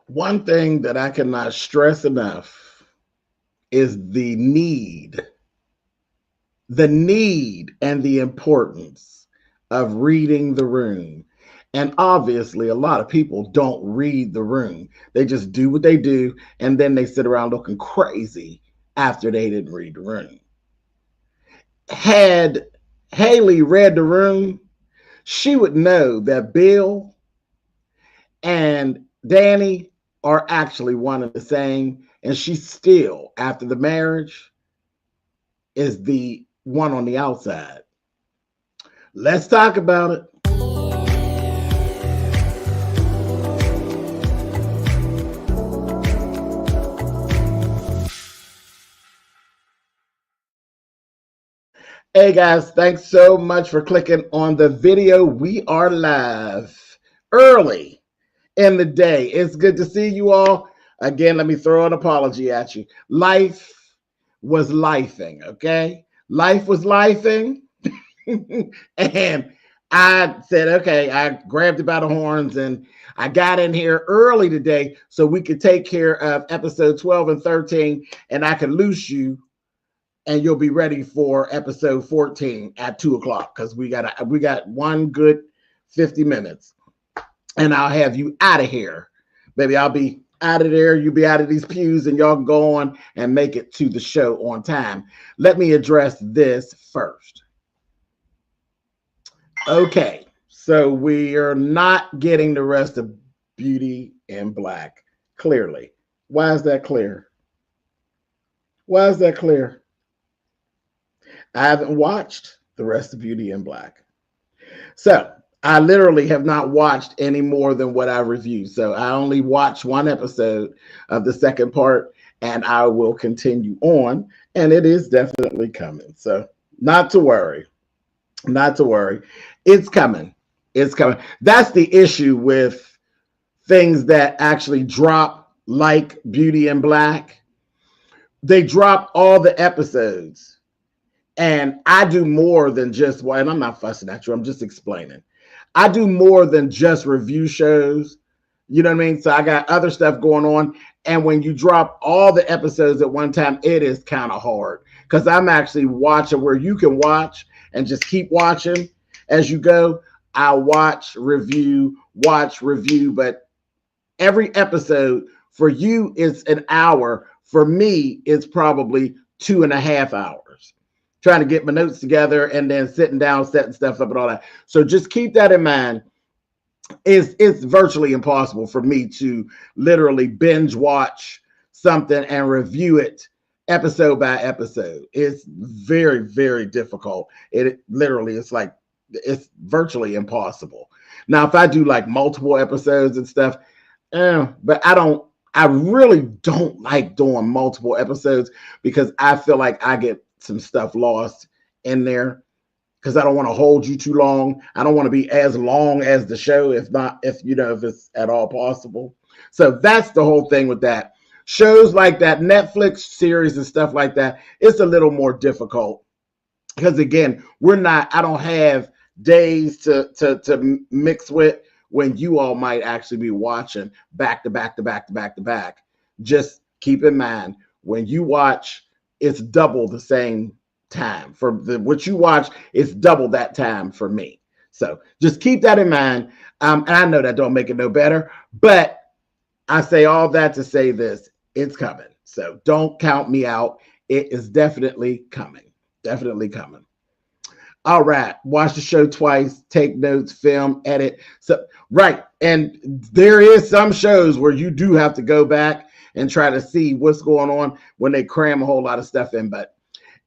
One thing that I cannot stress enough is the need and the importance of reading the room. And obviously, a lot of people don't read the room. They just do what they do, and then they sit around looking crazy after they didn't read the room. Had Haley read the room, she would know that Bill and Danny are actually one and the same. And she still, after the marriage, is the one on the outside. Let's talk about it. Hey guys, thanks so much for clicking on the video. We are live early in the day. It's good to see you all. Again, let me throw an apology at you. Life was lifing, okay? Life was lifing. And I said, okay, I grabbed it by the horns and I got in here early today so we could take care of episode 12 and 13 and I could loose you and you'll be ready for episode 14 at 2:00 because we got one good 50 minutes and I'll have you out of here. Baby, I'll be out of there. You'll be out of these pews and y'all can go on and make it to the show on time. Let me address this first. Okay, so we are not getting the rest of Beauty in Black, clearly. Why is that clear? Why is that clear? I haven't watched the rest of Beauty in Black. So I literally have not watched any more than what I reviewed. So I only watched one episode of the second part and I will continue on. And it is definitely coming. So not to worry. Not to worry. It's coming. It's coming. That's the issue with things that actually drop like Beauty in Black. They drop all the episodes. And I do more than just, well, and I'm not fussing at you. I'm just explaining. I do more than just review shows. You know what I mean? So I got other stuff going on. And when you drop all the episodes at one time, it is kind of hard because I'm actually watching where you can watch and just keep watching as you go. I watch, review, but every episode for you is an hour. For me, it's probably 2.5 hours trying to get my notes together and then sitting down, setting stuff up and all that. So just keep that in mind. It's virtually impossible for me to literally binge watch something and review it episode by episode. It's very, very difficult. It literally, it's virtually impossible. Now, if I do like multiple episodes and stuff, but I really don't like doing multiple episodes because I feel like I get some stuff lost in there because I don't want to hold you too long. I don't want to be as long as the show, if it's at all possible. So that's the whole thing with that. Shows like that, Netflix series and stuff like that, it's a little more difficult because again, I don't have days to mix with when you all might actually be watching back to back to back to back to back. Just keep in mind when you watch, it's double the same time for what you watch. It's double that time for me. So just keep that in mind. And I know that don't make it no better, but I say all that to say this, it's coming. So don't count me out. It is definitely coming. Definitely coming. All right. Watch the show twice, take notes, film, edit. So, right. And there is some shows where you do have to go back and try to see what's going on when they cram a whole lot of stuff in. But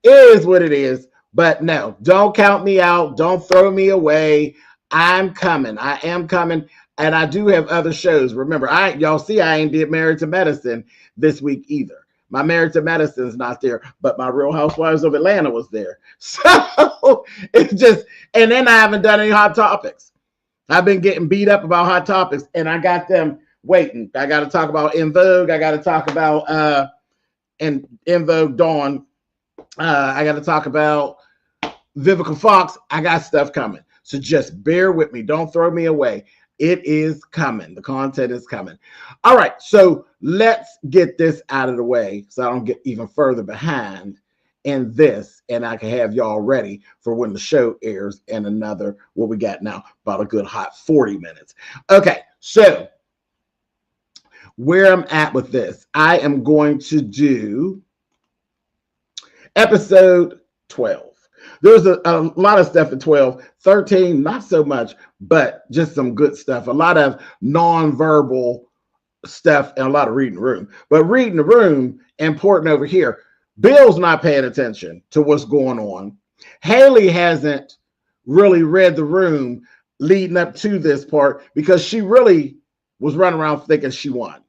it is what it is. But no, don't count me out. Don't throw me away. I'm coming. I am coming. And I do have other shows. Remember, y'all see I ain't did Married to Medicine this week either. My Married to Medicine is not there, but my Real Housewives of Atlanta was there. So it's just, and then I haven't done any Hot Topics. I've been getting beat up about Hot Topics, and I got them waiting. I got to talk about En Vogue. I got to talk about En Vogue Dawn. I got to talk about Vivica Fox. I got stuff coming. So just bear with me. Don't throw me away. It is coming. The content is coming. All right. So let's get this out of the way so I don't get even further behind in this, and I can have y'all ready for when the show airs in another, what we got now, about a good hot 40 minutes. Okay. So where I'm at with this, I am going to do episode 12. There's a lot of stuff in 12. 13, not so much, but just some good stuff. A lot of nonverbal stuff and a lot of reading the room. But reading the room, important over here. Bill's not paying attention to what's going on. Haley hasn't really read the room leading up to this part because she really was running around thinking she won.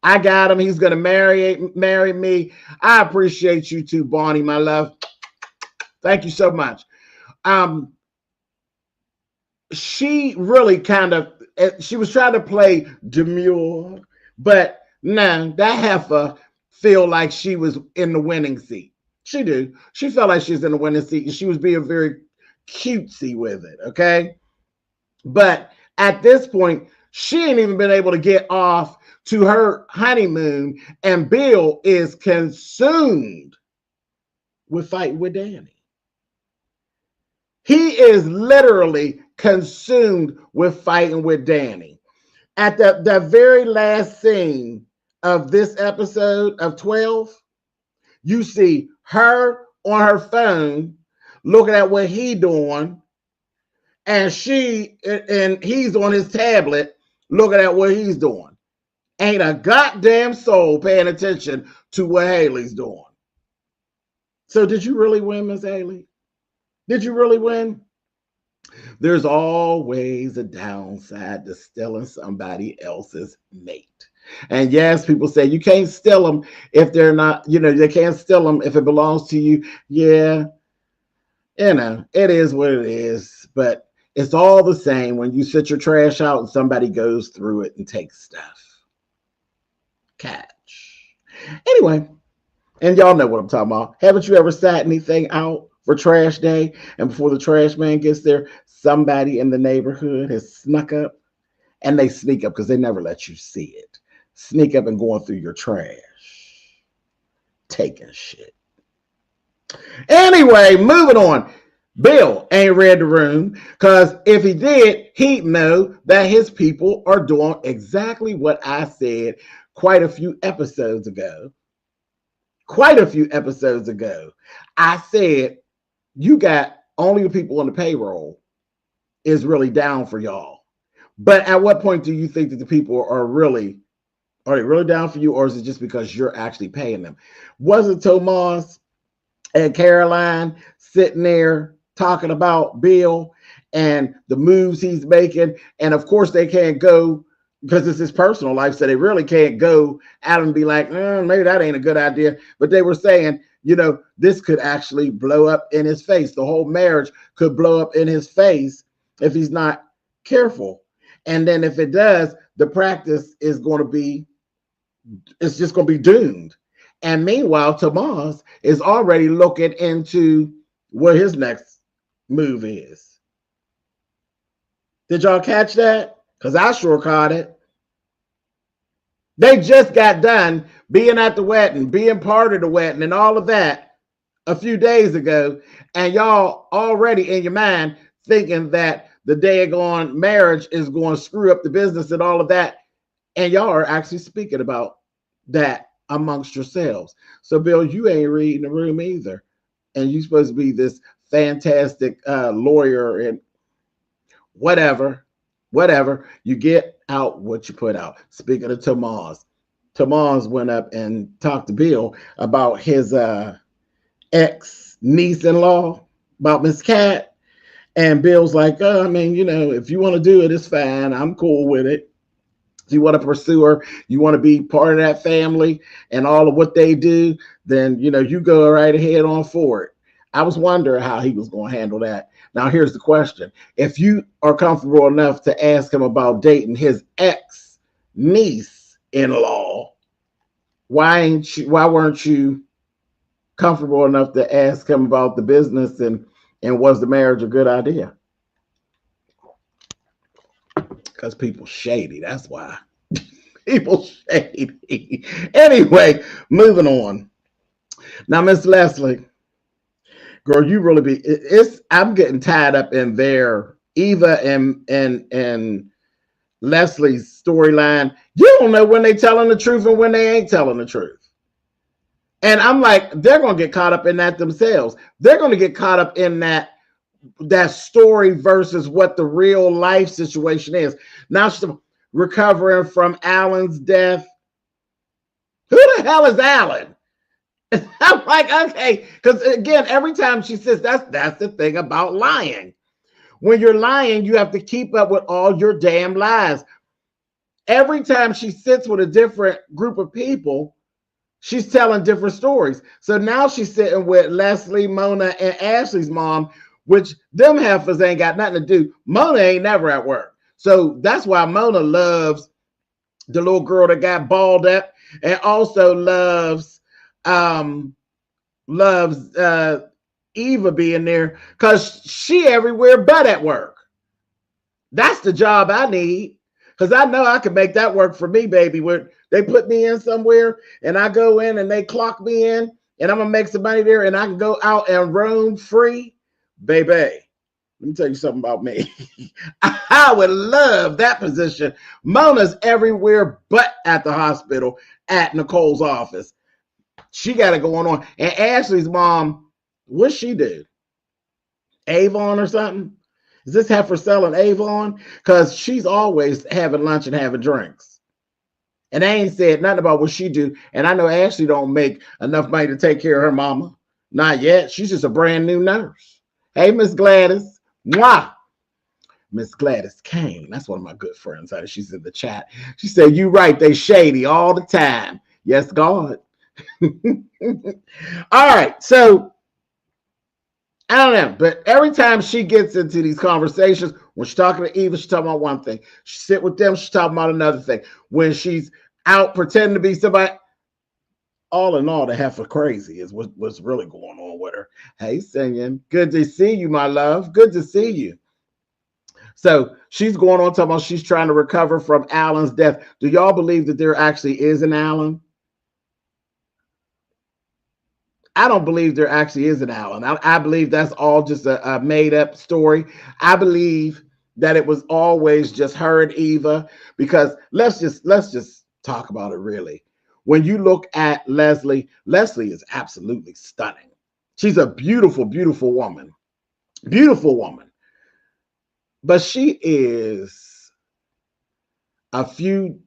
I got him. He's going to marry me. I appreciate you too, Bonnie, my love. Thank you so much. She really she was trying to play demure, but no, that heifer feel like she was in the winning seat. She do. She felt like she was in the winning seat, and she was being very cutesy with it, okay? But at this point, she ain't even been able to get off to her honeymoon, and Bill is consumed with fighting with Danny. He is literally consumed with fighting with Danny. At the very last scene of this episode of 12, you see her on her phone looking at what he doing, and he's on his tablet looking at what he's doing. Ain't a goddamn soul paying attention to what Haley's doing. So did you really win, Miss Haley? Did you really win? There's always a downside to stealing somebody else's mate. And yes, people say you can't steal them if they're not, they can't steal them if it belongs to you. Yeah, it is what it is. But it's all the same when you sit your trash out and somebody goes through it and takes stuff. Catch. Anyway, and y'all know what I'm talking about. Haven't you ever sat anything out for trash day, and before the trash man gets there, somebody in the neighborhood has snuck up, and they sneak up because they never let you see it. Sneak up and going through your trash, taking shit. Anyway, moving on. Bill ain't read the room because if he did, he'd know that his people are doing exactly what I said quite a few episodes ago. I said, you got only the people on the payroll is really down for y'all. But at what point do you think that the people are they really down for you, or is it just because you're actually paying them? Wasn't Tomas and Caroline sitting there talking about Bill and the moves he's making? And of course they can't go because it's his personal life, so they really can't go at him and be like, maybe that ain't a good idea. But they were saying, this could actually blow up in his face. The whole marriage could blow up in his face if he's not careful. And then if it does, the practice is going to be, it's just going to be doomed. And meanwhile, Tomas is already looking into what his next move is. Did y'all catch that? Because I sure caught it. They just got done being at the wedding, being part of the wedding and all of that a few days ago. And y'all already in your mind thinking that the daggone marriage is going to screw up the business and all of that. And y'all are actually speaking about that amongst yourselves. So, Bill, you ain't reading the room either. And you're supposed to be this fantastic lawyer and whatever. You get out what you put out. Speaking of Tomas went up and talked to Bill about his ex-niece-in-law, about Miss Cat. And Bill's like, if you want to do it, it's fine. I'm cool with it. If you want to pursue her, you want to be part of that family and all of what they do, then, you go right ahead on for it. I was wondering how he was going to handle that. Now, here's the question. If you are comfortable enough to ask him about dating his ex-niece-in-law, why weren't you comfortable enough to ask him about the business and was the marriage a good idea? Because people shady. That's why. People shady. Anyway, moving on. Now, Miss Leslie, girl, you really be. I'm getting tied up in there. Eva and Leslie's storyline. You don't know when they telling the truth and when they ain't telling the truth. And I'm like, they're gonna get caught up in that themselves. They're gonna get caught up in that story versus what the real life situation is. Now she's recovering from Alan's death. Who the hell is Alan? I'm like, okay, because again, every time she says that's the thing about lying. When you're lying, you have to keep up with all your damn lies. Every time she sits with a different group of people, she's telling different stories. So now she's sitting with Leslie, Mona, and Ashley's mom, which them heifers ain't got nothing to do. Mona ain't never at work. So that's why Mona loves the little girl that got balled up, and also loves Eva being there because she everywhere but at work. That's the job I need, because I know I can make that work for me, baby. Where they put me in somewhere and I go in and they clock me in and I'm gonna make some money there and I can go out and roam free, baby. Let me tell you something about me. I would love that position. Mona's everywhere but at the hospital at Nicole's office. She got it going on. And Ashley's mom, what's she do? Avon or something? Is this heifer selling Avon? Because she's always having lunch and having drinks. And they ain't said nothing about what she do. And I know Ashley don't make enough money to take care of her mama. Not yet. She's just a brand new nurse. Hey, Miss Gladys. Mwah. Miss Gladys Kane. That's one of my good friends. She's in the chat. She said, you right. They shady all the time. Yes, God. All right. So, I don't know. But every time she gets into these conversations, when she's talking to Eva, she's talking about one thing. She sit with them, she's talking about another thing. When she's out pretending to be somebody, all in all, the heifer crazy is what's really going on with her. Hey, singing. Good to see you, my love. Good to see you. So she's going on talking about she's trying to recover from Alan's death. Do y'all believe that there actually is an Alan? I don't believe there actually is an Alan. I believe that's all just a made up story. I believe that it was always just her and Eva, because let's just talk about it really. When you look at Leslie, Leslie is absolutely stunning. She's a beautiful, beautiful woman. Beautiful woman. But she is a few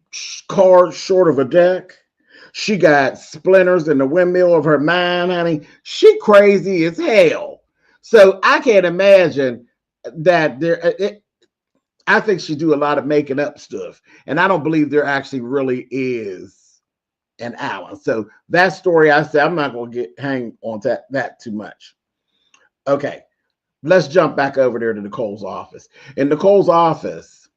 cards short of a deck. She got splinters in the windmill of her mind, honey. She crazy as hell. So I can't imagine that I think she do a lot of making up stuff. And I don't believe there actually really is an Alan. So that story, I said, I'm not going to hang on to that too much. Okay, let's jump back over there to Nicole's office. In Nicole's office,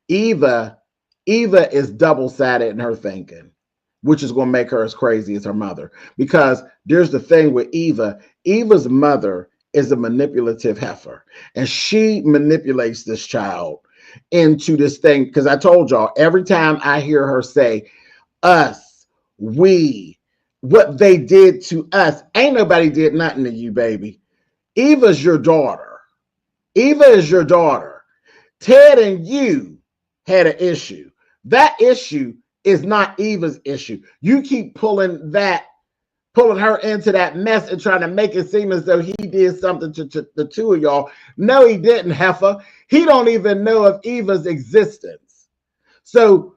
Eva is double-sided in her thinking, which is going to make her as crazy as her mother. Because there's the thing with Eva. Eva's mother is a manipulative heifer, and she manipulates this child into this thing. Because I told y'all, every time I hear her say, us, we, what they did to us, ain't nobody did nothing to you, baby. Eva's your daughter. Eva is your daughter. Ted and you had an issue. That issue is not Eva's issue. You keep pulling her into that mess and trying to make it seem as though he did something to the two of y'all. No, he didn't, heifer. He don't even know of Eva's existence. So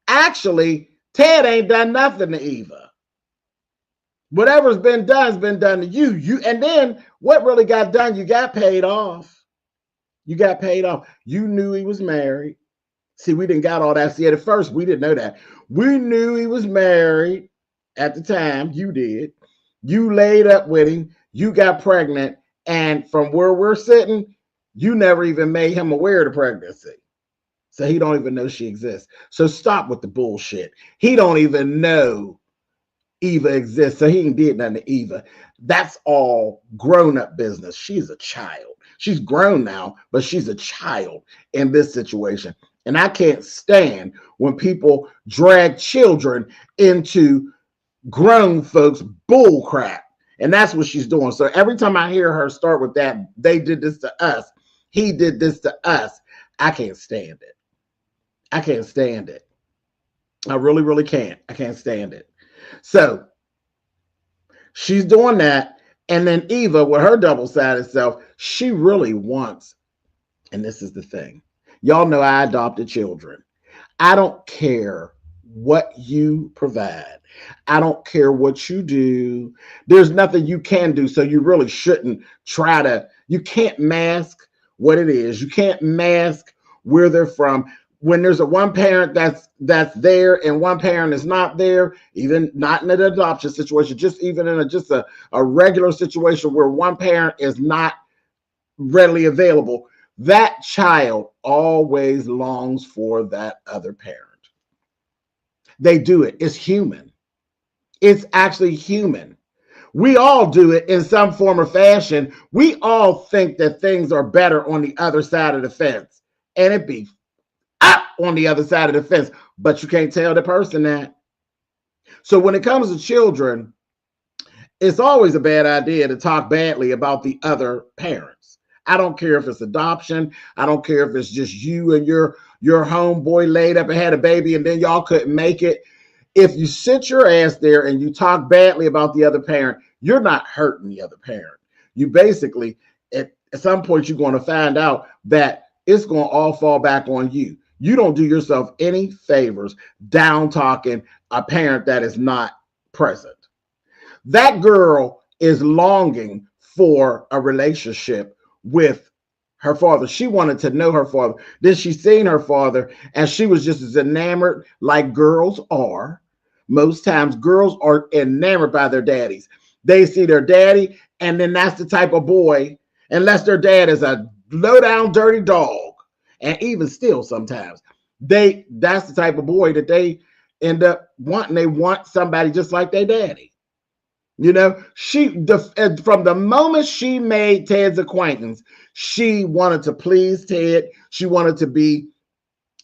actually, Ted ain't done nothing to Eva. Whatever's been done has been done to you. And then what really got done? You got paid off. You got paid off. You knew he was married. See, we didn't got all that. See, at first, we didn't know that. We knew he was married at the time. You did. You laid up with him. You got pregnant. And from where we're sitting, you never even made him aware of the pregnancy. So he don't even know she exists. So stop with the bullshit. He don't even know Eva exists. So he ain't did nothing to Eva. That's all grown-up business. She's a child. She's grown now, but she's a child in this situation. And I can't stand when people drag children into grown folks bull crap. And that's what she's doing. So every time I hear her start with that, they did this to us, he did this to us, I can't stand it. I can't stand it. I really, really can't. I can't stand it. So she's doing that. And then Eva, with her double-sided self, she really wants, and this is the thing. Y'all know I adopted children. I don't care what you provide. I don't care what you do. There's nothing you can do. So you really shouldn't try to, you can't mask what it is. You can't mask where they're from. When there's a one parent that's there and one parent is not there, even not in an adoption situation, just even in a regular situation where one parent is not readily available, that child always longs for that other parent. They do it. It's human. It's actually human. We all do it in some form or fashion. We all think that things are better on the other side of the fence, and it be up on the other side of the fence, but you can't tell the person that. So when it comes to children, it's always a bad idea to talk badly about the other parents. I don't care if it's adoption. I don't care if it's just you and your homeboy laid up and had a baby and then y'all couldn't make it. If you sit your ass there and you talk badly about the other parent, you're not hurting the other parent. You basically, at some point, you're going to find out that it's going to all fall back on you. You don't do yourself any favors down talking a parent that is not present. That girl is longing for a relationship with her father. She wanted to know her father. Then she seen her father and she was just as enamored like girls are. Most times girls are enamored by their daddies. They see their daddy and then that's the type of boy, unless their dad is a low down dirty dog. And even still sometimes that's the type of boy that they end up wanting. They want somebody just like their daddy. You know, from the moment she made Ted's acquaintance, she wanted to please Ted. She wanted to be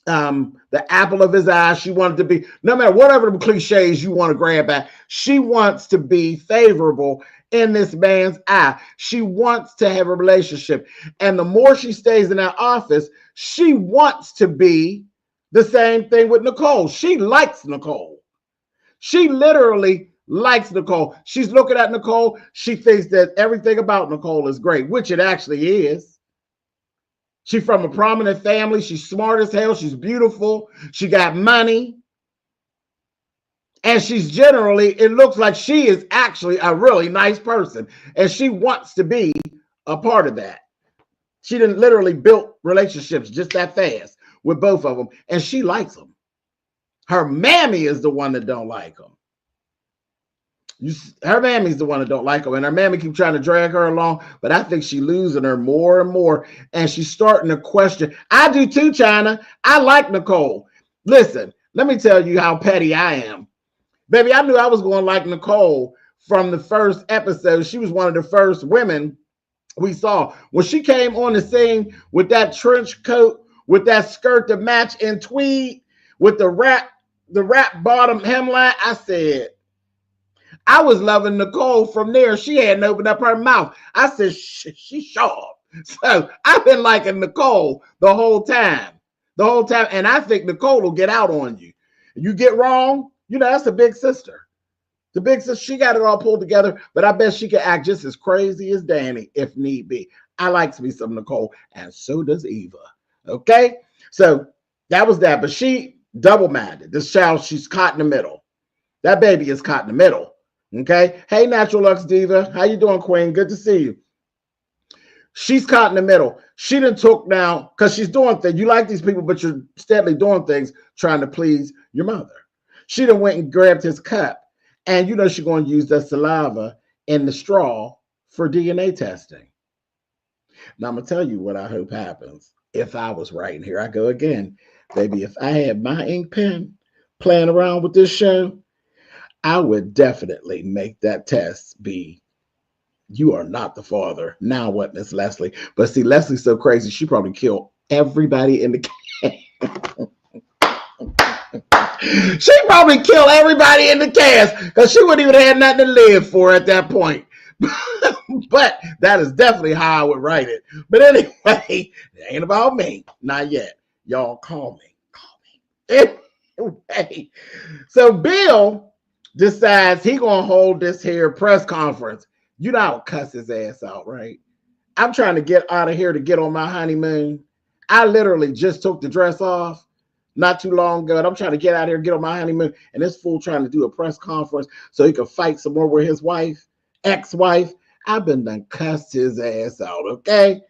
the apple of his eye. She wanted to be, no matter whatever the cliches you want to grab at, she wants to be favorable in this man's eye. She wants to have a relationship. And the more she stays in that office, she wants to be the same thing with Nicole. She likes Nicole. She literally likes Nicole. She's looking at Nicole. She thinks that everything about Nicole is great, which it actually is. She's from a prominent family. She's smart as hell. She's beautiful. She got money. And she's generally, it looks like she is actually a really nice person. And she wants to be a part of that. She didn't literally build relationships just that fast with both of them. And she likes them. Her mammy is the one that don't like them. Her mammy's the one that don't like her, and her mammy keep trying to drag her along, but I think she's losing her more and more, and she's starting to question. I do too, China. I like Nicole. Listen, let me tell you how petty I am. Baby, I knew I was going to like Nicole from the first episode. She was one of the first women we saw. When she came on the scene with that trench coat, with that skirt to match in tweed, with the wrap bottom hemline, I said, I was loving Nicole from there. She hadn't opened up her mouth. I said, she's sharp. So I've been liking Nicole the whole time. And I think Nicole will get out on you. You get wrong, you know, that's the big sister. The big sister, she got it all pulled together, but I bet she can act just as crazy as Danny if need be. I like me some Nicole, and so does Eva. Okay? So that was that. But she double-minded. This child, she's caught in the middle. That baby is caught in the middle. Okay. Hey, Natural Lux Diva. How you doing, Queen? Good to see you. She's caught in the middle. She done took now, because she's doing things. You like these people, but you're steadily doing things trying to please your mother. She done went and grabbed his cup. And you know she's going to use that saliva in the straw for DNA testing. Now, I'm going to tell you what I hope happens if I was writing here. I go again. Baby, if I had my ink pen playing around with this show, I would definitely make that test be You are not the father. Now what, Miss Leslie? But see, Leslie's so crazy, she probably killed everybody in the cast. She probably killed everybody in the cast because she wouldn't even have nothing to live for at that point. But that is definitely how I would write it. But anyway, it ain't about me. Not yet. Y'all call me. Call me. Anyway, so Bill decides he gonna hold this here press conference. You know I'll cuss his ass out, right? I'm trying to get out of here to get on my honeymoon. I literally just took the dress off not too long ago, and I'm trying to get out of here, get on my honeymoon, and this fool trying to do a press conference so he could fight some more with his wife, ex-wife. I've been done cussed his ass out, okay?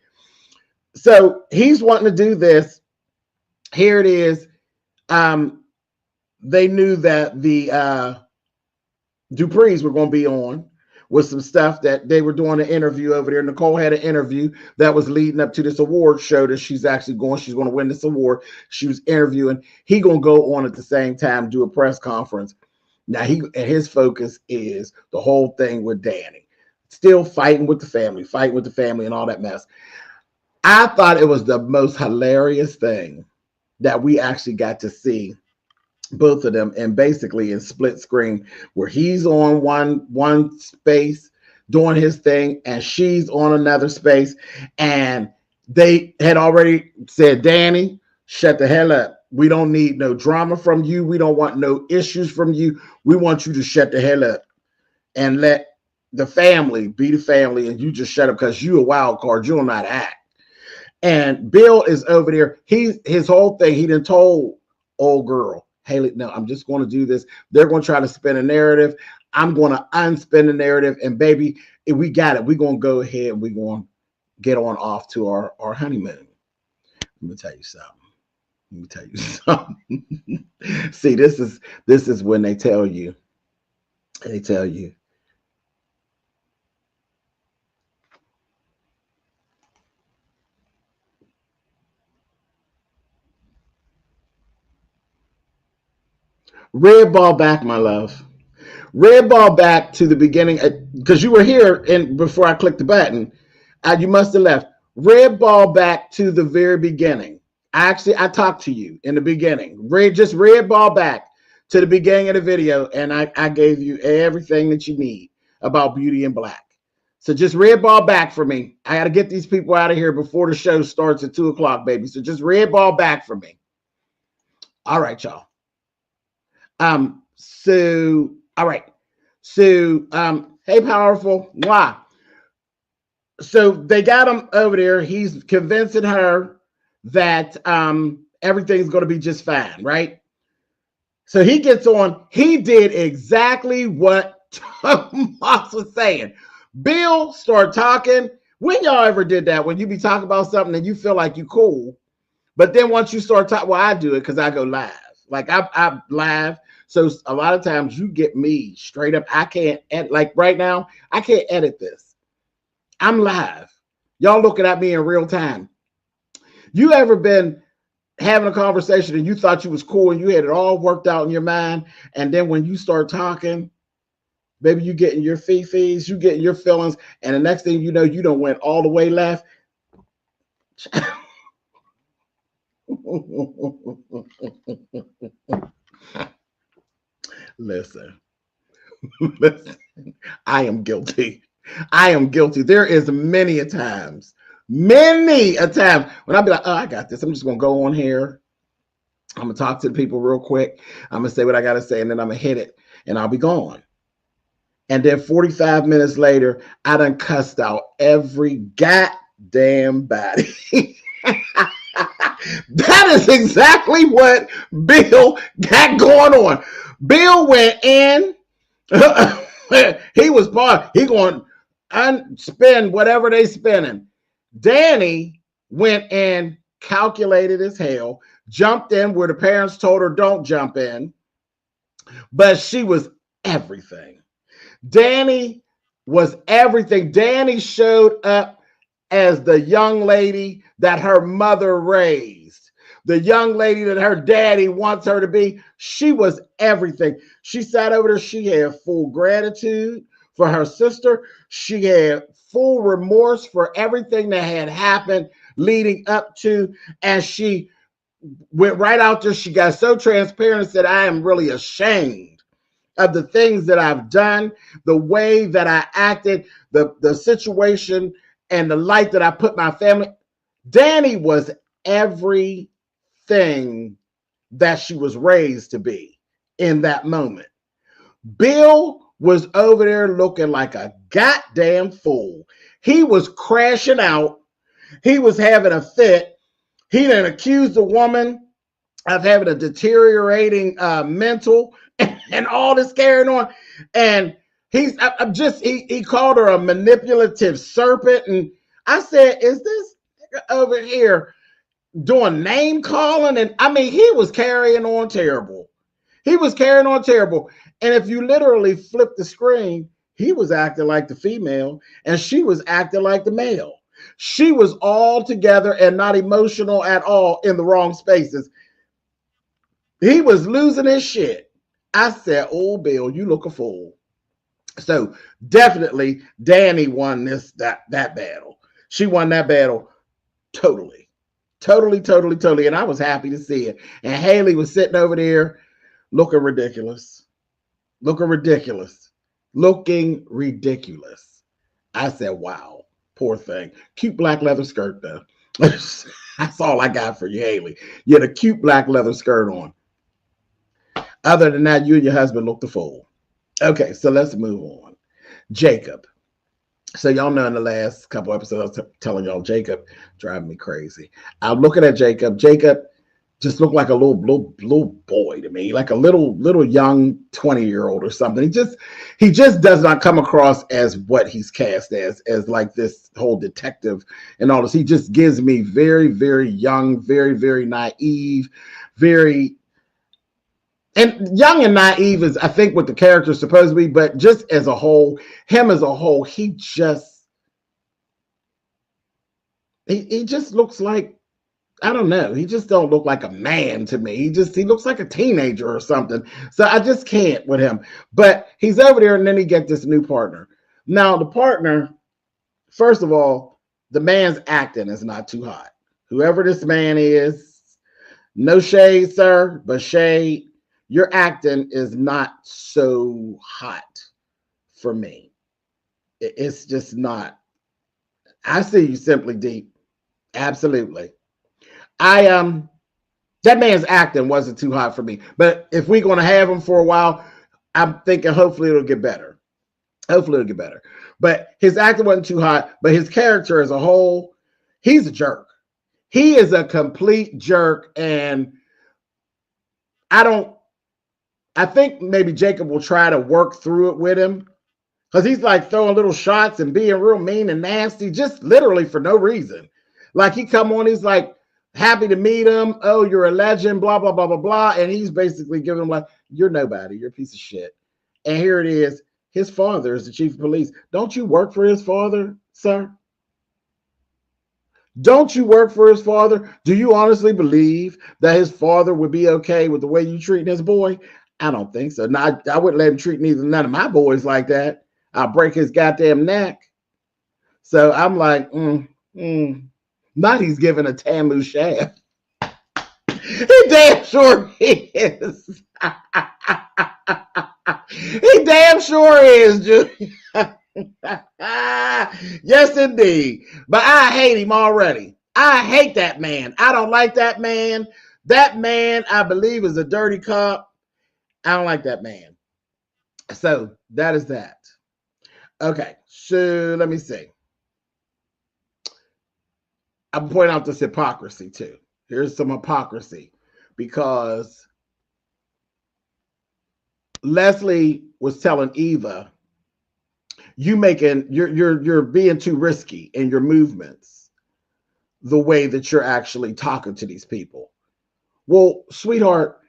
So he's wanting to do this. Here it is. They knew that the Duprees were going to be on with some stuff that they were doing an interview over there. Nicole had an interview that was leading up to this award show that she's going to win this award. She was interviewing. He going to go on at the same time, do a press conference. Now his focus is the whole thing with Danny, still fighting with the family and all that mess. I thought it was the most hilarious thing that we actually got to see both of them and basically in split screen where he's on one space doing his thing and she's on another space, and they had already said, Danny, shut the hell up. We don't need no drama from you. We don't want no issues from you. We want you to shut the hell up and let the family be the family, and you just shut up because you a wild card. You don't know how to act. And Bill is over there. His whole thing, he done told old girl, hey, no, I'm just going to do this. They're going to try to spin a narrative. I'm going to unspin the narrative. And baby, if we got it, we're going to go ahead and we're going to get on off to our honeymoon. Let me tell you something. See, this is when they tell you. Red ball back, my love. Red ball back to the beginning, because you were here and before I clicked the button. You must have left. Red ball back to the very beginning. I talked to you in the beginning. Just red ball back to the beginning of the video, and I gave you everything that you need about Beauty in Black. So just red ball back for me. I got to get these people out of here before the show starts at 2 o'clock, baby. So just red ball back for me. All right, y'all. All right. So, hey, powerful. Mwah. So they got him over there. He's convincing her that everything's going to be just fine, right? So he gets on. He did exactly what Moss was saying. Bill started talking. When y'all ever did that? When you be talking about something and you feel like you cool, but then once you start talking, well, I do it because I go live. Like I live. So a lot of times you get me straight up. I can't edit. Like right now, I can't edit this. I'm live. Y'all looking at me in real time. You ever been having a conversation and you thought you was cool and you had it all worked out in your mind, and then when you start talking, baby, you getting your fee-fees, you getting your feelings, and the next thing you know, you done went all the way left. Listen, I am guilty. There is many a times when I be like, oh, I got this. I'm just going to go on here. I'm going to talk to the people real quick. I'm going to say what I got to say, and then I'm going to hit it, and I'll be gone. And then 45 minutes later, I done cussed out every goddamn body. That is exactly what Bill got going on. Bill went in. He was part. He going to unspin whatever they spinning. Danny went in, calculated as hell, jumped in where the parents told her don't jump in, but she was everything. Danny was everything. Danny showed up as the young lady that her mother raised, the young lady that her daddy wants her to be. She was everything. She sat over there. She had full gratitude, for her sister. She had full remorse for everything that had happened leading up to, and she went right out there. She got so transparent and said, I am really ashamed of the things that I've done, the way that I acted, the situation and the light that I put my family. Danny was everything that she was raised to be in that moment. Bill was over there looking like a goddamn fool. He was crashing out. He was having a fit. He done accused the woman of having a deteriorating mental and all this carrying on. And he called her a manipulative serpent. And I said, is this over here doing name calling? And I mean, he was carrying on terrible. He was carrying on terrible. And if you literally flip the screen, he was acting like the female and she was acting like the male. She was all together and not emotional at all in the wrong spaces. He was losing his shit. I said, oh, Bill, you look a fool. So definitely Danny won that battle. She won that battle totally. And I was happy to see it. And Haley was sitting over there looking ridiculous. I said, wow, poor thing. Cute black leather skirt, though. That's all I got for you, Haley. You had a cute black leather skirt on. Other than that, you and your husband looked a fool. Okay, so let's move on. Jacob. So y'all know in the last couple episodes, I was telling y'all Jacob driving me crazy. I'm looking at Jacob. Jacob just looked like a little boy to me, like a little young 20-year-old or something. He just does not come across as what he's cast as like this whole detective and all this. He just gives me very, very young, very, very naive, and young and naive is, I think, what the character's supposed to be, but just as a whole, him as a whole, he just looks like, I don't know. He just don't look like a man to me. He looks like a teenager or something. So I just can't with him. But he's over there, and then he gets this new partner. Now, the partner, first of all, the man's acting is not too hot. Whoever this man is, no shade, sir, but shade. Your acting is not so hot for me. It's just not. I see you, Simply Deep. Absolutely. That man's acting wasn't too hot for me. But if we're going to have him for a while, I'm thinking hopefully it'll get better. But his acting wasn't too hot. But his character as a whole, he's a jerk. He is a complete jerk. And I think maybe Jacob will try to work through it with him. Because he's like throwing little shots and being real mean and nasty, just literally for no reason. Like he come on, he's like, happy to meet him. Oh, you're a legend, blah, blah, blah, blah, blah. And he's basically giving him like, you're nobody. You're a piece of shit. And here it is. His father is the chief of police. Don't you work for his father, sir? Don't you work for his father? Do you honestly believe that his father would be okay with the way you treat his boy? I don't think so. No, I wouldn't let him treat none of my boys like that. I'll break his goddamn neck. So I'm like, not he's giving a Tamu shaft. He damn sure is. He damn sure is, Julie. Yes, indeed. But I hate him already. I hate that man. I don't like that man. That man, I believe, is a dirty cop. I don't like that man. So that is that. Okay, so let me see. I'm pointing out this hypocrisy too. Here's some hypocrisy because Leslie was telling Eva, you're being too risky in your movements, the way that you're actually talking to these people. Well, sweetheart,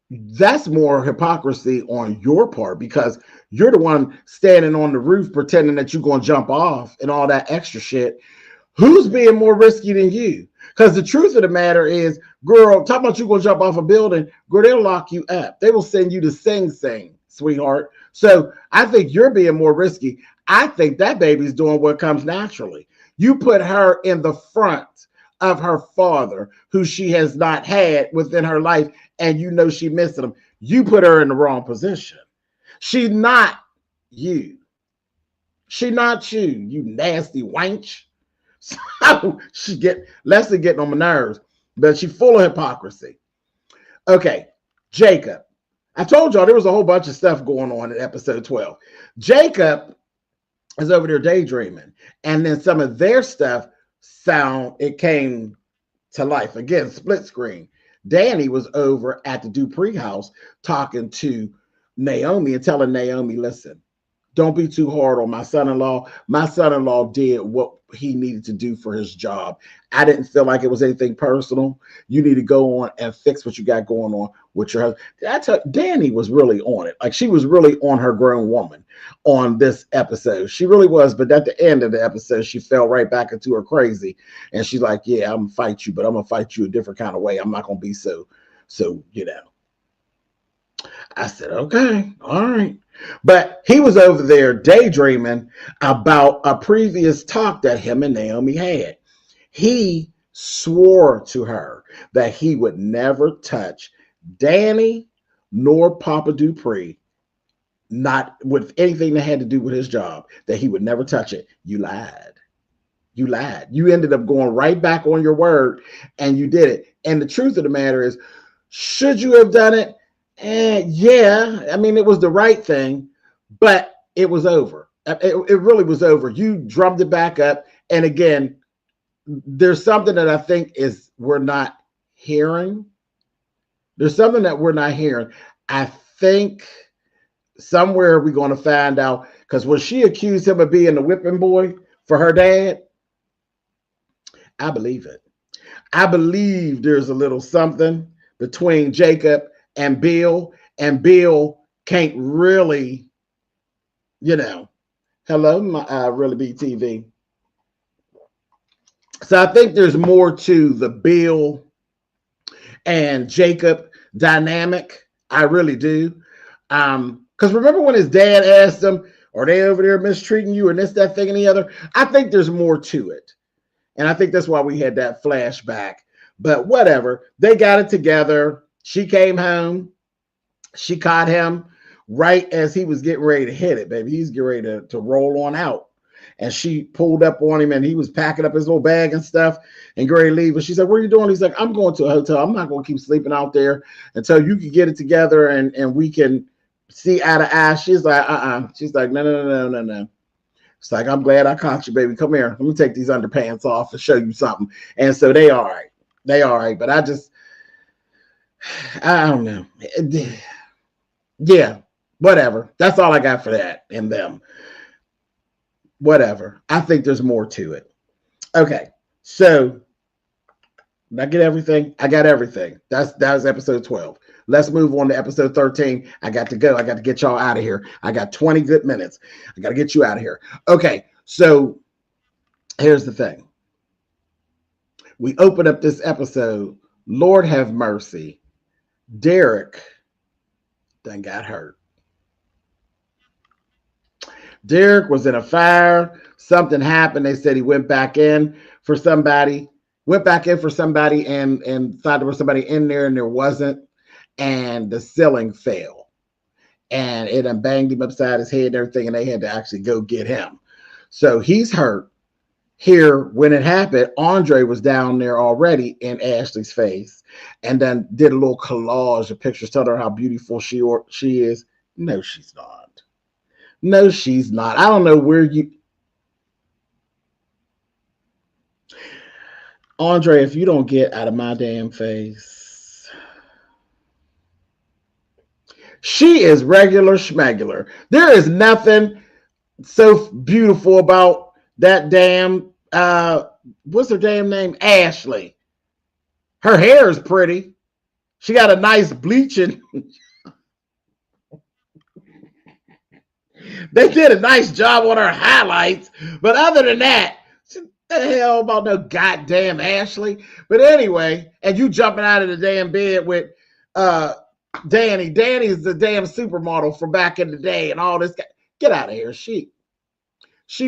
that's more hypocrisy on your part because you're the one standing on the roof pretending that you're going to jump off and all that extra shit. Who's being more risky than you? Because the truth of the matter is, girl, talking about you going to jump off a building, girl, they'll lock you up. They will send you to Sing Sing, sweetheart. So I think you're being more risky. I think that baby's doing what comes naturally. You put her in the front of her father, who she has not had within her life, and you know she missed him. You put her in the wrong position. She's not you. She not you, you nasty wench. So Leslie getting on my nerves, but she's full of hypocrisy. Okay, Jacob. I told y'all there was a whole bunch of stuff going on in episode 12. Jacob is over there daydreaming, and then some of their stuff it came to life. Again, split screen. Danny was over at the Dupree house talking to Naomi and telling Naomi, listen, don't be too hard on my son-in-law. My son-in-law did what he needed to do for his job. I didn't feel like it was anything personal. You need to go on and fix what you got going on with your husband. Danny was really on it. Like, she was really on her grown woman on this episode. She really was. But at the end of the episode, she fell right back into her crazy. And she's like, yeah, I'm going to fight you, but I'm going to fight you a different kind of way. I'm not going to be so, you know. I said, okay, all right. But he was over there daydreaming about a previous talk that him and Naomi had. He swore to her that he would never touch Danny nor Papa Dupree, not with anything that had to do with his job, that he would never touch it. You lied. You lied. You ended up going right back on your word, and you did it. And the truth of the matter is, should you have done it? Yeah, I mean, it was the right thing, but it was over. It really was over. You drummed it back up. And again, there's something that I think we're not hearing. There's something that we're not hearing. I think somewhere we're going to find out, because when she accused him of being the whipping boy for her dad, I believe it. I believe there's a little something between Jacob and Bill can't really, you know, hello, my Really Be TV. So I think there's more to the Bill and Jacob dynamic. I really do. Because remember when his dad asked him, are they over there mistreating you and this, that, thing, and the other? I think there's more to it. And I think that's why we had that flashback. But whatever, they got it together. She came home. She caught him right as he was getting ready to hit it, baby. He's getting ready to roll on out. And she pulled up on him, and he was packing up his little bag and stuff and getting ready to leave. And she said, what are you doing? He's like, I'm going to a hotel. I'm not going to keep sleeping out there until you can get it together and we can see eye to eye. She's like, She's like, no. It's like, I'm glad I caught you, baby. Come here. Let me take these underpants off and show you something. And so they all right. They all right. But I don't know. Yeah, whatever. That's all I got for that and them. Whatever. I think there's more to it. Okay, so did I get everything? I got everything. That was episode 12. Let's move on to episode 13. I got to go. I got to get y'all out of here. I got 20 good minutes. I got to get you out of here. Okay, so here's the thing. We open up this episode. Lord have mercy. Derek then got hurt. Derek was in a fire. Something happened. They said he went back in for somebody. And thought there was somebody in there, and there wasn't. And the ceiling fell. And it done banged him upside his head and everything, and they had to actually go get him. So he's hurt. Here, when it happened, Andre was down there already in Ashley's face, and then did a little collage of pictures, telling her how beautiful she is. No, she's not. No, she's not. I don't know where you... Andre, if you don't get out of my damn face. She is regular schmegular. There is nothing so beautiful about that damn, what's her damn name? Ashley. Her hair is pretty. She got a nice bleaching. They did a nice job on her highlights. But other than that, the hell about no goddamn Ashley. But anyway, and you jumping out of the damn bed with Danny is the damn supermodel from back in the day and all this. Get out of here. She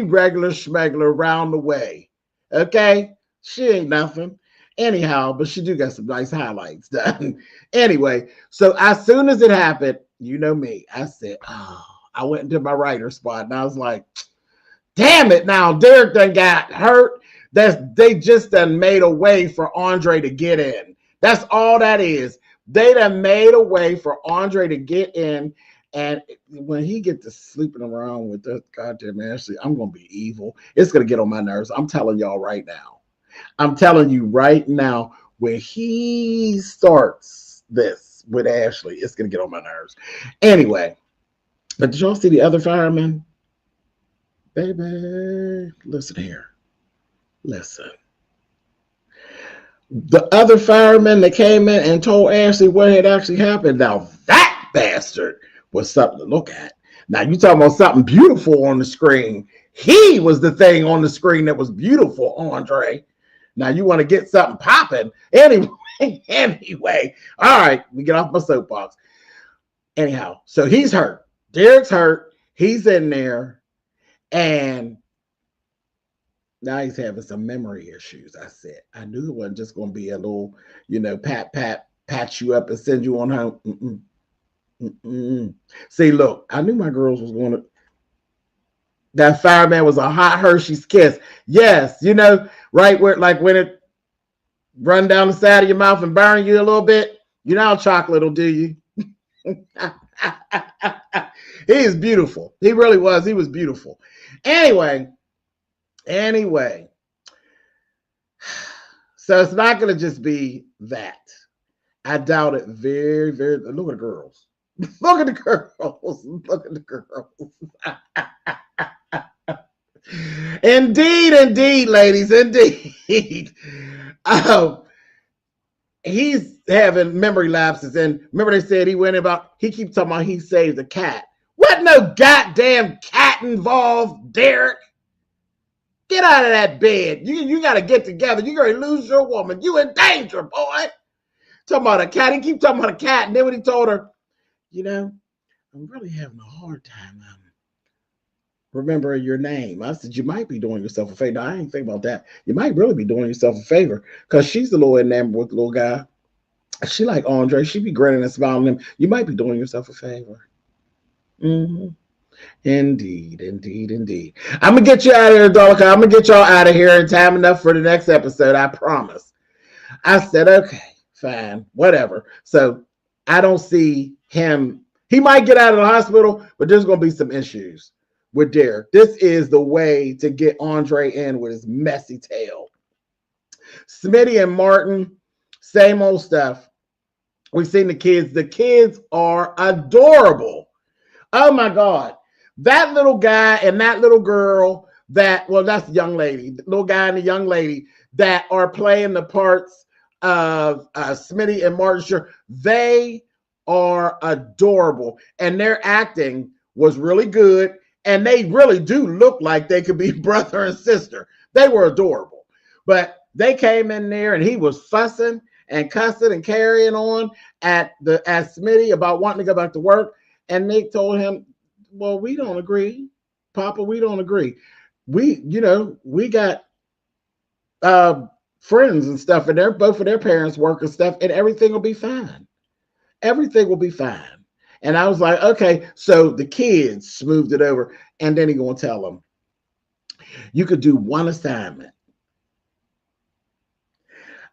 regular schmegler around the way. Okay? She ain't nothing. Anyhow, but she do got some nice highlights done. Anyway, so as soon as it happened, you know me, I said, oh, I went into my writer spot and I was like, damn it, now Derek done got hurt. They just done made a way for Andre to get in. That's all that is. They done made a way for Andre to get in. And when he gets to sleeping around with that goddamn Ashley, I'm going to be evil. It's going to get on my nerves. I'm telling y'all right now. I'm telling you right now, when he starts this with Ashley, it's going to get on my nerves. Anyway, but did y'all see the other firemen? Baby, listen here. Listen. The other firemen that came in and told Ashley what had actually happened. Now, that bastard was something to look at. Now, you talking about something beautiful on the screen. He was the thing on the screen that was beautiful, Andre. Now, you want to get something popping. Anyway. All right, we get off my soapbox. Anyhow, so he's hurt. Derek's hurt. He's in there. And now he's having some memory issues. I said, I knew it wasn't just going to be a little, pat you up and send you on home. See, look, I knew my girls was going to. That fireman was a hot Hershey's kiss. Yes, right where, like when it run down the side of your mouth and burn you a little bit. You know how chocolate will do you. He is beautiful. He really was. He was beautiful. Anyway. So it's not going to just be that. I doubt it very, very. Look at the girls. Look at the girls. Look at the girls. Indeed, ladies, indeed. He's having memory lapses. And remember they said he keeps talking about he saved a cat. What no goddamn cat involved, Derek? Get out of that bed. You got to get together. You're going to lose your woman. You in danger, boy. Talking about a cat. He keep talking about a cat. And then when he told her, I'm really having a hard time remembering your name. I said, you might be doing yourself a favor. No, I ain't thinking about that. You might really be doing yourself a favor because she's a little enamored with the little guy. She like Andre. She be grinning and smiling at him. You might be doing yourself a favor. Mm-hmm. Indeed. I'm going to get you out of here, Dolica. I'm going to get y'all out of here in time enough for the next episode. I promise. I said, okay, fine, whatever. So I don't see him. He might get out of the hospital, but there's going to be some issues with Derek. This is the way to get Andre in with his messy tail. Smitty and Martin, same old stuff. We've seen the kids. The kids are adorable. Oh, my God. That little guy and that little girl that's the young lady, the little guy and the young lady that are playing the parts of Smitty and Martin Short, they are adorable. And their acting was really good. And they really do look like they could be brother and sister. They were adorable. But they came in there and he was fussing and cussing and carrying on at Smitty about wanting to go back to work. And they told him, well, we don't agree, Papa. We don't agree. We got friends and stuff, and both of their parents work and stuff, and everything will be fine. Everything will be fine. And I was like, okay. So the kids smoothed it over, and then he gonna tell them, you could do one assignment.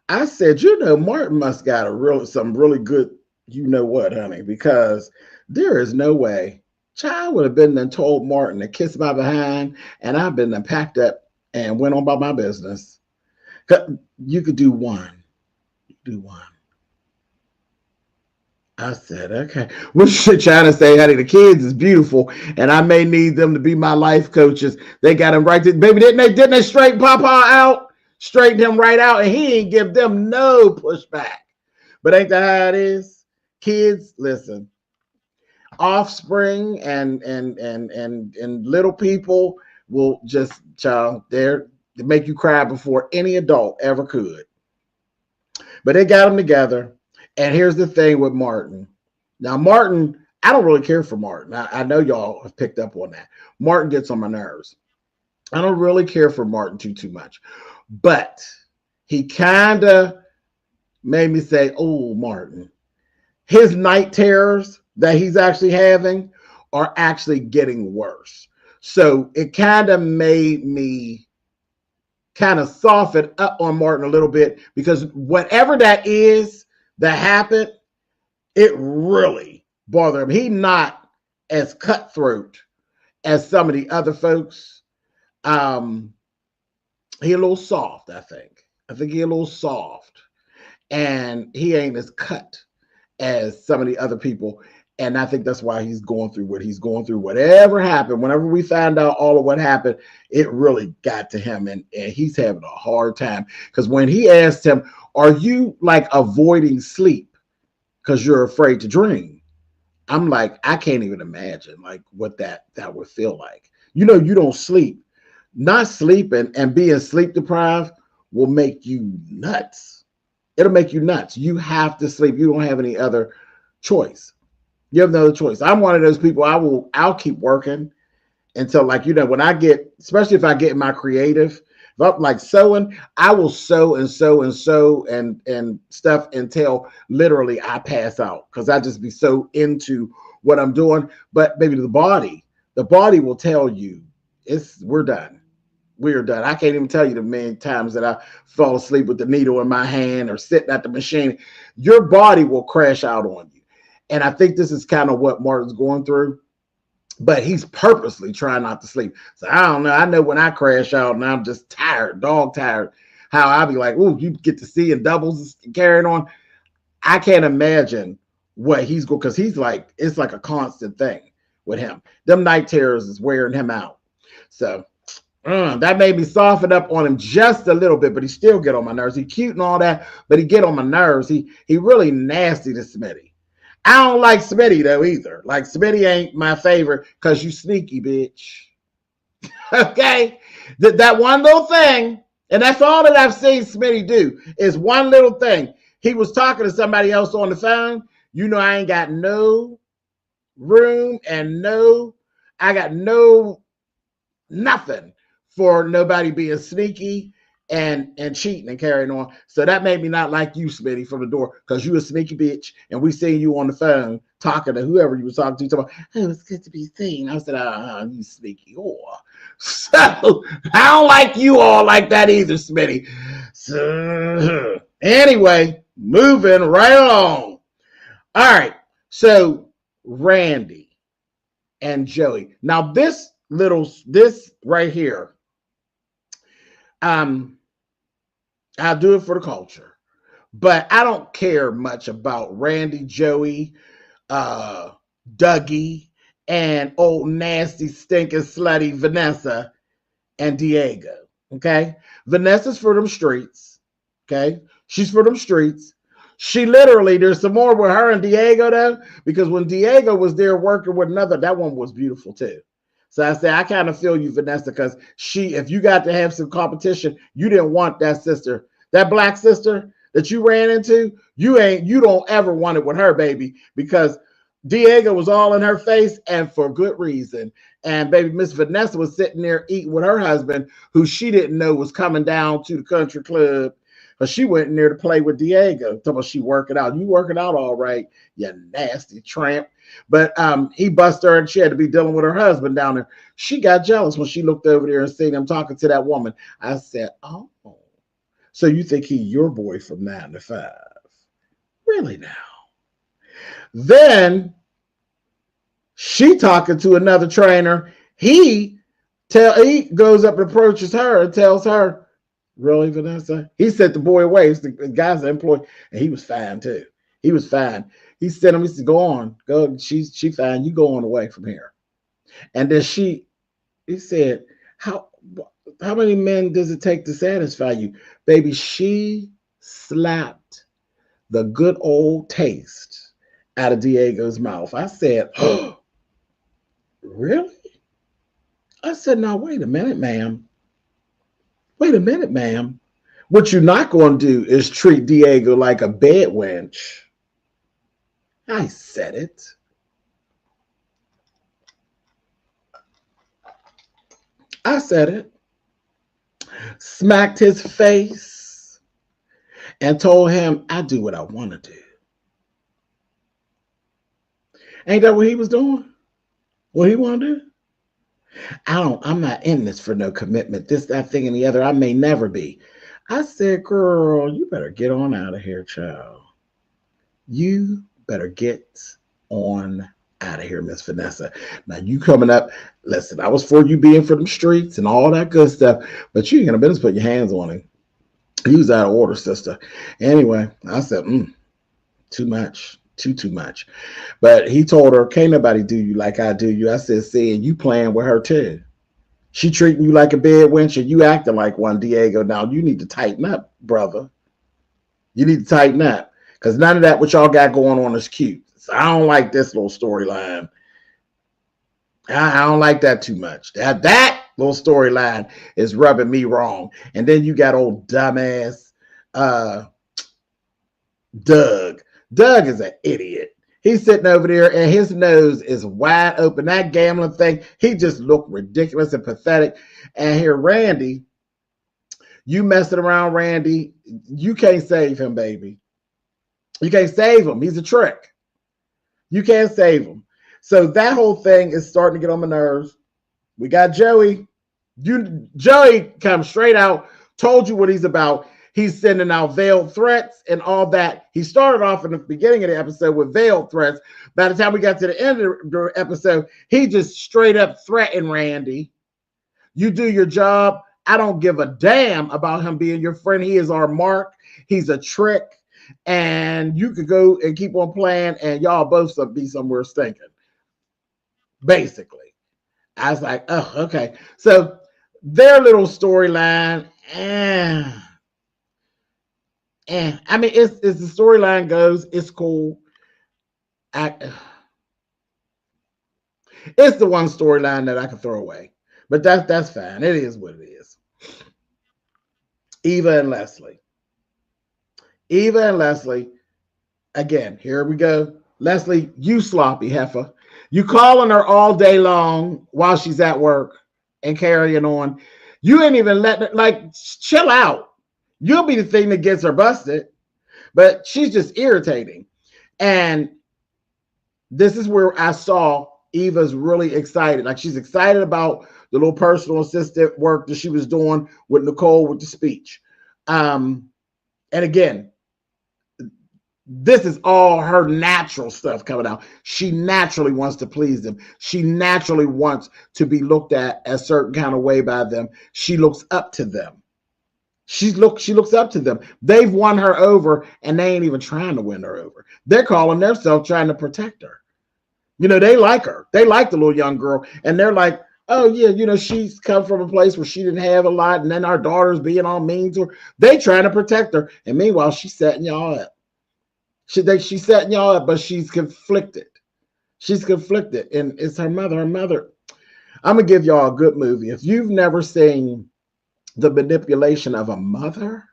I said, Martin must got some really good, honey, because there is no way. Child would have been then told Martin to kiss my behind, and I've been then packed up and went on by my business. You could do one. Do one. I said, okay. What shit trying to say, honey? The kids is beautiful, and I may need them to be my life coaches. They got him right there. Baby, didn't they straighten Papa out? Straighten him right out, and he ain't give them no pushback. But ain't that how it is? Kids, listen. Offspring and little people will just they make you cry before any adult ever could. But they got them together. And here's the thing with Martin. Now, Martin, I don't really care for Martin. I know y'all have picked up on that. Martin gets on my nerves. I don't really care for Martin too much. But he kind of made me say, oh, Martin, his night terrors that he's actually having are actually getting worse. So it kind of made me kind of soften up on Martin a little bit, because whatever that is that happened, it really bothered him. He's not as cutthroat as some of the other folks. He a little soft, I think. I think he a little soft. And he ain't as cut as some of the other people. And I think that's why he's going through what he's going through. Whatever happened, whenever we found out all of what happened, it really got to him. And he's having a hard time. Because when he asked him, are you like avoiding sleep because you're afraid to dream? I'm like, I can't even imagine like what that would feel like. You know, you don't sleep. Not sleeping and being sleep deprived will make you nuts. It'll make you nuts. You have to sleep. You don't have any other choice. You have no other choice. I'm one of those people. I'll keep working until, like, you know, when I get, especially if I get in my creative, if I'm like sewing, I will sew and sew and sew and stuff until literally I pass out, because I just be so into what I'm doing. But maybe the body will tell you we're done. We're done. I can't even tell you the many times that I fall asleep with the needle in my hand or sitting at the machine. Your body will crash out on you. And I think this is kind of what Martin's going through, but he's purposely trying not to sleep. So I don't know. I know when I crash out and I'm just tired, dog tired, how I'll be like, oh, you get to see in doubles carrying on. I can't imagine what he's going, because he's like, it's like a constant thing with him. Them night terrors is wearing him out. So that made me soften up on him just a little bit, but he still get on my nerves. He cute and all that, but he get on my nerves. He really nasty to Smitty. I don't like Smitty though either. Like, Smitty ain't my favorite because you sneaky bitch. Okay? That one little thing, and that's all that I've seen Smitty do, is one little thing. He was talking to somebody else on the phone. You know, I ain't got no room and I got nothing for nobody being sneaky and cheating and carrying on. So that made me not like you, Smitty, from the door, because you a sneaky bitch, and we seen you on the phone talking to whoever you was talking to. Oh, it's good to be seen. I said, you sneaky whore. So I don't like you all like that either, Smitty. So anyway, moving right along. All right. So Randy and Joey. Now this right here, I'll do it for the culture, but I don't care much about Randy, Joey, Dougie, and old nasty stinking slutty Vanessa and Diego. Okay, Vanessa's for them streets. Okay, she's for them streets. She literally, there's some more with her and Diego though, because when Diego was there working with another, that one was beautiful too. So I say, I kind of feel you, Vanessa, because if you got to have some competition, you didn't want that sister, that black sister that you ran into, you don't ever want it with her, baby, because Diego was all in her face, and for good reason. And baby, Miss Vanessa was sitting there eating with her husband, who she didn't know was coming down to the country club. But she went in there to play with Diego. Talking about she working out. You working out all right, you nasty tramp. But he busted her, and she had to be dealing with her husband down there. She got jealous when she looked over there and seen him talking to that woman. I said, oh, so you think he your boy from 9 to 5? Really now? Then she talking to another trainer. He goes up and approaches her and tells her, really, Vanessa? He sent the boy away. The guy's an employee, and he was fine too. He was fine. He sent him. He said, "Go on, go. She fine. You go on away from here." And then he said, "How many men does it take to satisfy you, baby?" She slapped the good old taste out of Diego's mouth. I said, "Oh, really?" I said, "Now wait a minute, ma'am. Wait a minute, ma'am. What you're not going to do is treat Diego like a bed wench. I said it. I said it. Smacked his face and told him, I do what I want to do. Ain't that what he was doing? What he want to do? I'm not in this for no commitment. This, that, thing, and the other. I may never be. I said, girl, you better get on out of here, child. You better get on out of here, Miss Vanessa. Now you coming up, listen, I was for you being for them streets and all that good stuff, but you ain't gonna business put your hands on him. He was out of order, sister. Anyway, I said, too much. Too much. But he told her, can't nobody do you like I do you. I said, see, and you playing with her too. She treating you like a bed wench and you acting like one, Diego. Now you need to tighten up, brother. You need to tighten up. Because none of that what y'all got going on is cute. So I don't like this little storyline. I don't like that too much. That little storyline is rubbing me wrong. And then you got old dumbass Doug. Doug is an idiot. He's sitting over there and his nose is wide open. That gambling thing, he just looked ridiculous and pathetic. And here, Randy, you messing around, Randy. You can't save him, baby. You can't save him. He's a trick. You can't save him. So that whole thing is starting to get on my nerves. We got Joey. Joey comes straight out, told you what he's about. He's sending out veiled threats and all that. He started off in the beginning of the episode with veiled threats. By the time we got to the end of the episode, he just straight up threatened Randy. You do your job. I don't give a damn about him being your friend. He is our mark. He's a trick. And you could go and keep on playing and y'all both be somewhere stinking. Basically. I was like, oh, okay. So their little storyline, I mean, it's the storyline goes, it's cool. It's the one storyline that I can throw away. But that's fine. It is what it is. Eva and Leslie. Again, here we go. Leslie, you sloppy heifer. You calling her all day long while she's at work and carrying on. You ain't even letting her, like, chill out. You'll be the thing that gets her busted. But she's just irritating. And this is where I saw Eva's really excited. Like, she's excited about the little personal assistant work that she was doing with Nicole with the speech. And again, this is all her natural stuff coming out. She naturally wants to please them. She naturally wants to be looked at a certain kind of way by them. She looks up to them. She looks up to them. They've won her over, and they ain't even trying to win her over. They're calling themselves trying to protect her. You know, they like her. They like the little young girl, and they're like, oh, yeah, you know, she's come from a place where she didn't have a lot, and then our daughter's being all mean to her. They trying to protect her, and meanwhile, she's setting y'all up. She's setting y'all up, but she's conflicted. She's conflicted, and it's her mother. Her mother. I'm going to give y'all a good movie. If you've never seen The Manipulation of a Mother,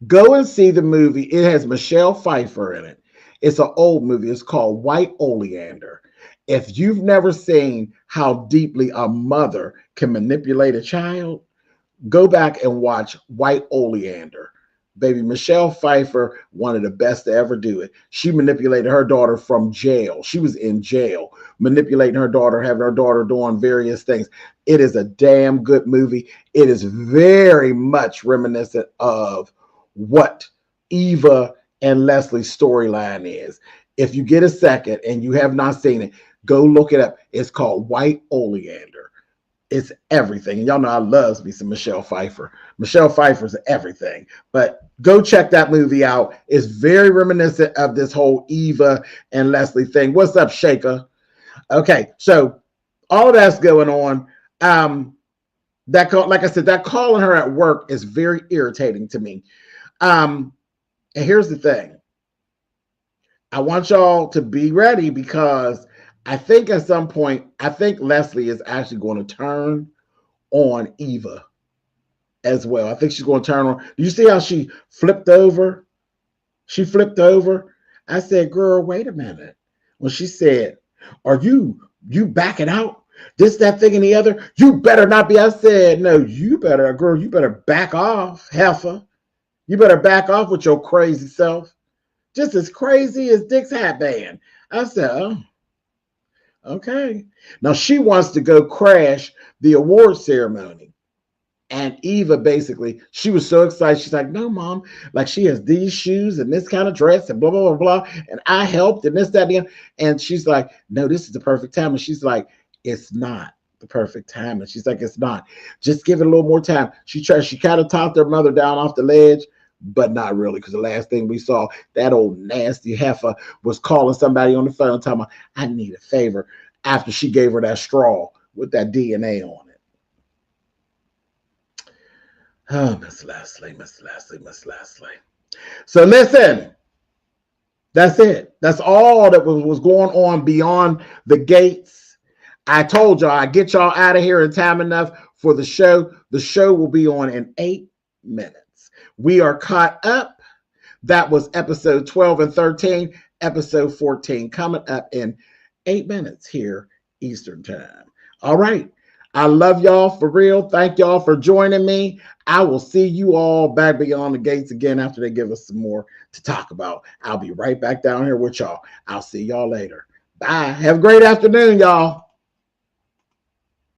go and see the movie. It has Michelle Pfeiffer in it. It's an old movie. It's called White Oleander. If you've never seen how deeply a mother can manipulate a child, go back and watch White Oleander. Baby, Michelle Pfeiffer, one of the best to ever do it. She manipulated her daughter from jail. She was in jail, manipulating her daughter, having her daughter doing various things. It is a damn good movie. It is very much reminiscent of what Eva and Leslie's storyline is. If you get a second and you have not seen it, go look it up. It's called White Oleander. It's everything. Y'all know I love me some Michelle Pfeiffer. Michelle Pfeiffer's everything. But go check that movie out. It's very reminiscent of this whole Eva and Leslie thing. What's up, Shaker? Okay, so all of that's going on. Like I said, that calling her at work is very irritating to me. And here's the thing. I want y'all to be ready because I think at some point, I think Leslie is actually going to turn on Eva as well. I think she's going to turn on. Do you see how she flipped over She flipped over. I said, girl, wait a minute. When she said, are you backing out? This, that thing, and the other. You better not be. I said, no, you better, girl, you better back off, heifer. You better back off with your crazy self. Just as crazy as Dick's hat band. I said, oh, okay. Now she wants to go crash the award ceremony. And Eva basically, she was so excited. She's like, no, mom, like she has these shoes and this kind of dress and blah, blah, blah, blah. And I helped and this, that, and the other. And she's like, no, this is the perfect time. And she's like, it's not the perfect time. And she's like, it's not. Just give it a little more time. She kind of talked her mother down off the ledge, but not really. Because the last thing we saw, that old nasty heifer was calling somebody on the phone, talking about, I need a favor, after she gave her that straw with that DNA on it. Oh, Miss Leslie. So listen, that's it. That's all that was going on beyond the gates. I told y'all I get y'all out of here in time enough for the show. The show will be on in 8 minutes. We are caught up. That was episode 12 and 13. Episode 14 coming up in 8 minutes here Eastern time. All right. I love y'all for real. Thank y'all for joining me. I will see you all back beyond the gates again after they give us some more to talk about. I'll be right back down here with y'all. I'll see y'all later. Bye. Have a great afternoon, y'all.